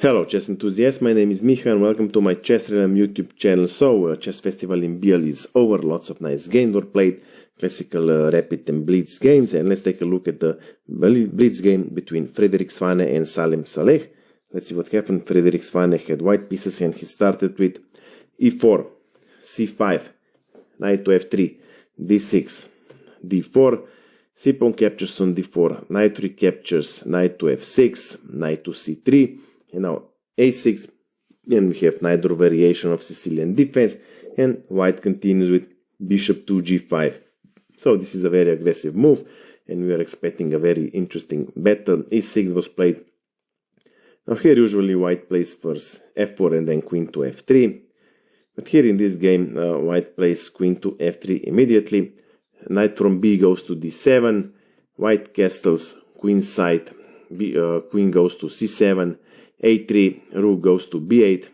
Hello chess enthusiasts, my name is Miha and welcome to my chessrealm YouTube channel. So, chess festival in Biel is over, lots of nice games were played, classical rapid and blitz games, and let's take a look at the blitz game between Frederik, Svane and Salem Saleh. Let's see what happened. Frederik Svane had white pieces and he started with e4, c5, knight to f3, d6, d4, c-pawn captures on d4, knight recaptures, knight to f6, knight to c3, and now a6, and we have neither variation of Sicilian defense, and white continues with bishop to g5. So this is a very aggressive move, and we are expecting a very interesting battle. e6 was played. Now here usually white plays first f4 and then queen to f3, but here in this game white plays queen to f3 immediately. Knight from b goes to d7, white castles queen side, queen goes to c7, a3, rook goes to b8,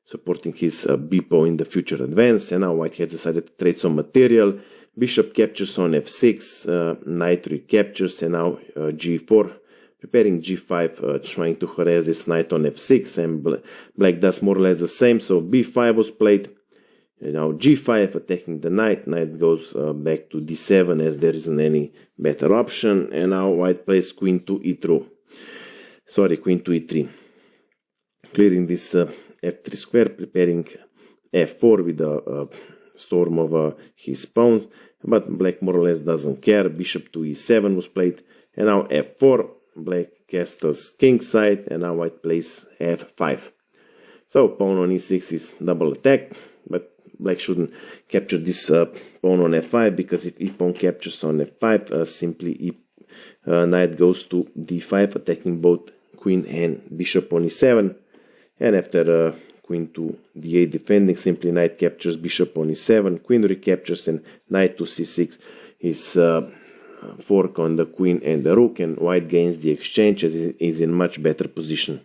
supporting his b pawn in the future advance, and now white has decided to trade some material. Bishop captures on f6, knight recaptures, and now g4, preparing g5, trying to harass this knight on f6, and black does more or less the same, so b5 was played, and now g5 attacking the knight. Knight goes back to d7 as there isn't any better option, and now white plays queen to e3, queen to e3. Clearing this f3 square, preparing f4 with a storm of his pawns, but black more or less doesn't care. Bishop to e7 was played, and now f4, black castles king side, and now white plays f5. So pawn on e6 is double attack, but black shouldn't capture this pawn on f5, because if e-pawn captures on f5, simply knight goes to d5, attacking both queen and bishop on e7. And after queen to d8 defending, simply knight captures bishop on e7, queen recaptures, and knight to c6 is fork on the queen and the rook, and white gains the exchange as it is in much better position.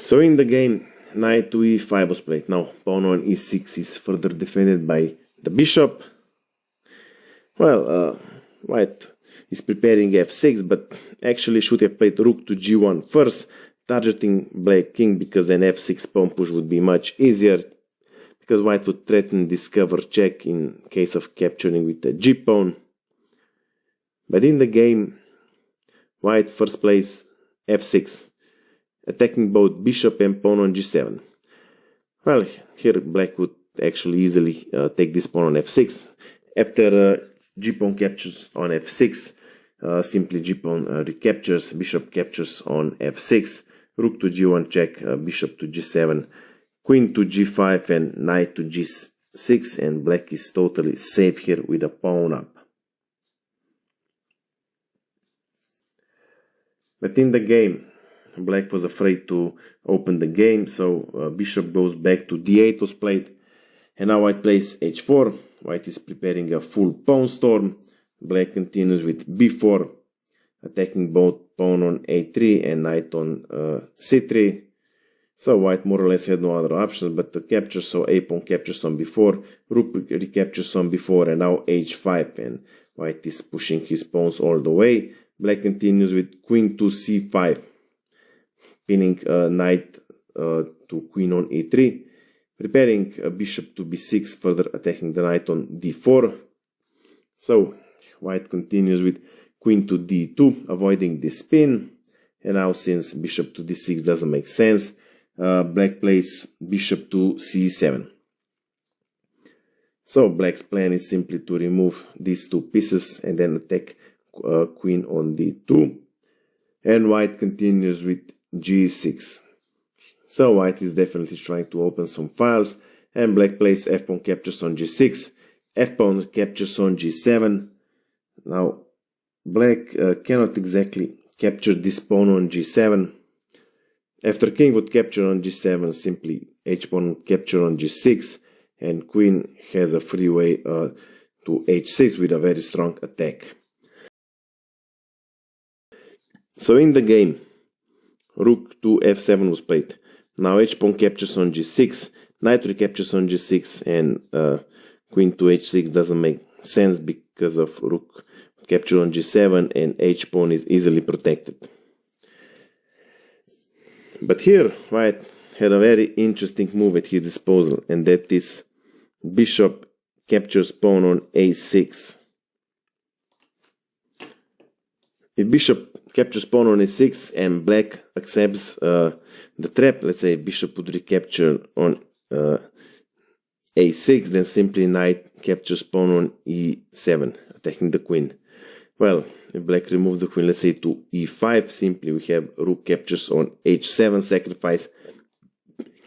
So in the game, knight to e5 was played. Now pawn on e6 is further defended by the bishop. Well, white is preparing f6, but actually should have played rook to g1 first, targeting black king, because then f6 pawn push would be much easier, because white would threaten discover check in case of capturing with the g pawn. But in the game, white first plays f6, attacking both bishop and pawn on g7. Well, here black would actually easily take this pawn on f6. After g-pawn captures on f6, simply g-pawn recaptures, bishop captures on f6, rook to g1 check, bishop to g7, queen to g5, and knight to g6, and black is totally safe here with a pawn up. But in the game, black was afraid to open the game, so bishop goes back to d8 was played, and now white plays h4. White is preparing a full pawn storm. Black continues with b4, attacking both pawn on a3 and knight on c3. So white more or less had no other options but to capture, so a pawn captures on b4, rook recaptures on b4, and now h5, and white is pushing his pawns all the way. Black continues with queen to c5, pinning knight to queen on e3. Preparing bishop to b6, further attacking the knight on d4. So white continues with queen to d2, avoiding this spin. And now since bishop to d6 doesn't make sense, black plays bishop to c7. So black's plan is simply to remove these two pieces and then attack queen on d2. And white continues with g6. So white is definitely trying to open some files, and black plays f-pawn captures on g6, f-pawn captures on g7. Now black cannot exactly capture this pawn on g7. After king would capture on g7, simply h-pawn capture on g6, and queen has a free way to h6 with a very strong attack. So in the game, rook to f7 was played. Now h-pawn captures on g6, knight recaptures on g6, and queen to h6 doesn't make sense because of rook capture on g7, and h-pawn is easily protected. But here white had a very interesting move at his disposal, and that is bishop captures pawn on a6. If bishop captures pawn on a6 and black accepts the trap, let's say bishop would recapture on a6, then simply knight captures pawn on e7, attacking the queen. Well, if black removes the queen, let's say to e5, simply we have rook captures on h7, sacrifice,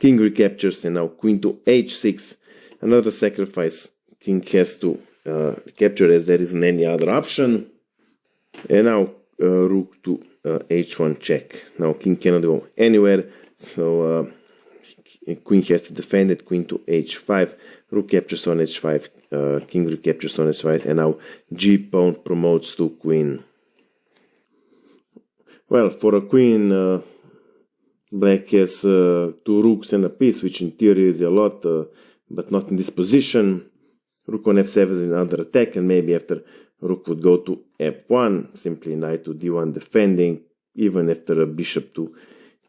king recaptures, and now queen to h6, another sacrifice. King has to capture as there isn't any other option, and now rook to h1 check. Now king cannot go anywhere, so queen has to defend it. Queen to h5, rook captures on h5, king recaptures on h5, and now g pawn promotes to queen. Well, for a queen, black has 2 rooks and a piece, which in theory is a lot, but not in this position. Rook on f7 is another attack, and maybe after rook would go to f1, simply knight to d1 defending, even after a bishop to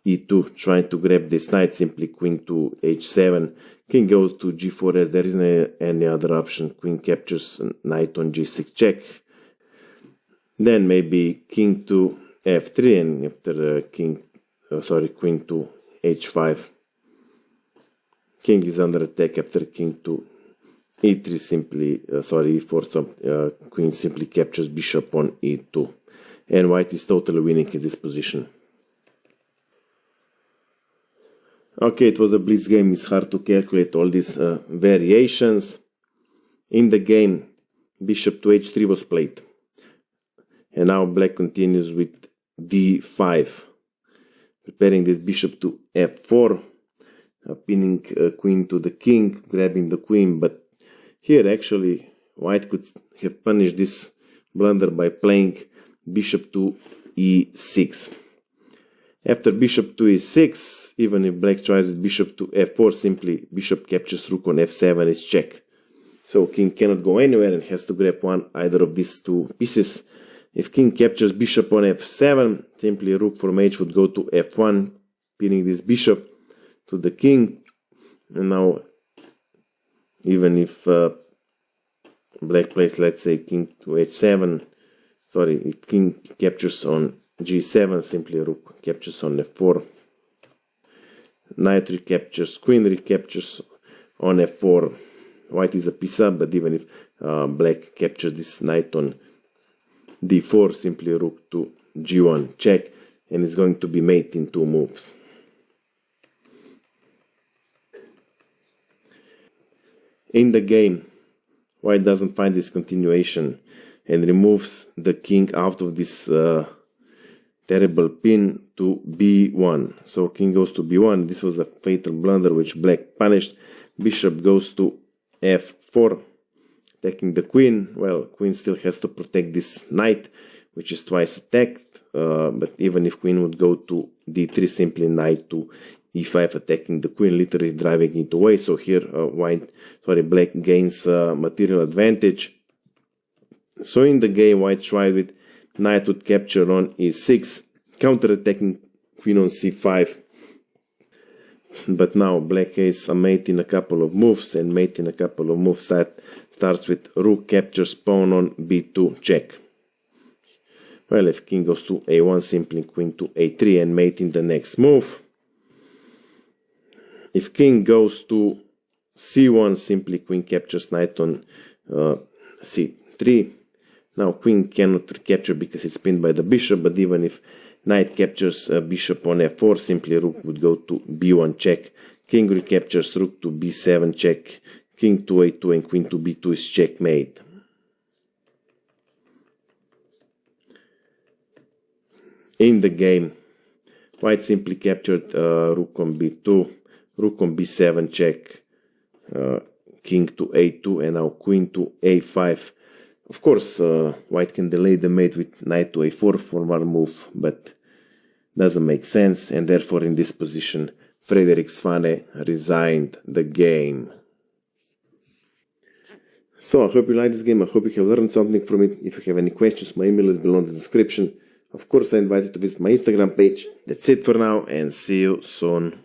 e2 trying to grab this knight, simply queen to h7, king goes to g4 as there isn't any other option, queen captures, knight on g6 check, then maybe king to f3, and after queen to h5, king is under attack after king to e3, simply e4, so queen simply captures bishop on e2, and white is totally winning in this position. Okay, it was a blitz game. It's hard to calculate all these variations. In the game, bishop to h3 was played, and now black continues with d5, preparing this bishop to f4, pinning queen to the king, grabbing the queen. But here actually white could have punished this blunder by playing bishop to e6. After bishop to e6, even if black tries with bishop to f4, simply bishop captures rook on f7 is check. So king cannot go anywhere and has to grab either of these 2 pieces. If king captures bishop on f7, simply rook from h would go to f1, pinning this bishop to the king. And now, even if black plays, let's say, king to h7, if king captures on g7, simply rook captures on f4, knight recaptures, queen recaptures on f4. White is a piece up, but even if black captures this knight on d4, simply rook to g1 check, and it's going to be mate in 2 moves. In the game, white doesn't find this continuation and removes the king out of this terrible pin to b1. So king goes to b1. This was a fatal blunder which black punished. Bishop goes to f4, attacking the queen. Well, queen still has to protect this knight, which is twice attacked. But even if queen would go to d3, simply knight to e5, attacking the queen, literally driving it away. So here black gains material advantage. So in the game, white tried with knight would capture on e6, counter-attacking queen on c5. But now black has a mate in a couple of moves, and mate in a couple of moves that starts with rook captures pawn on b2 check. Well, if king goes to a1, simply queen to a3 and mate in the next move. If king goes to c1, simply queen captures knight on c3. Now queen cannot recapture because it's pinned by the bishop, but even if knight captures bishop on f4, simply rook would go to b1 check. King recaptures rook to b7 check. King to a2 and queen to b2 is checkmate. In the game, white simply captured rook on b2, rook on b7 check, king to a2, and now queen to a5. Of course, white can delay the mate with knight to a4 for one move, but doesn't make sense, and therefore in this position, Frederik Svane resigned the game. So I hope you like this game, I hope you have learned something from it. If you have any questions, my email is below in the description. Of course, I invite you to visit my Instagram page. That's it for now, and see you soon.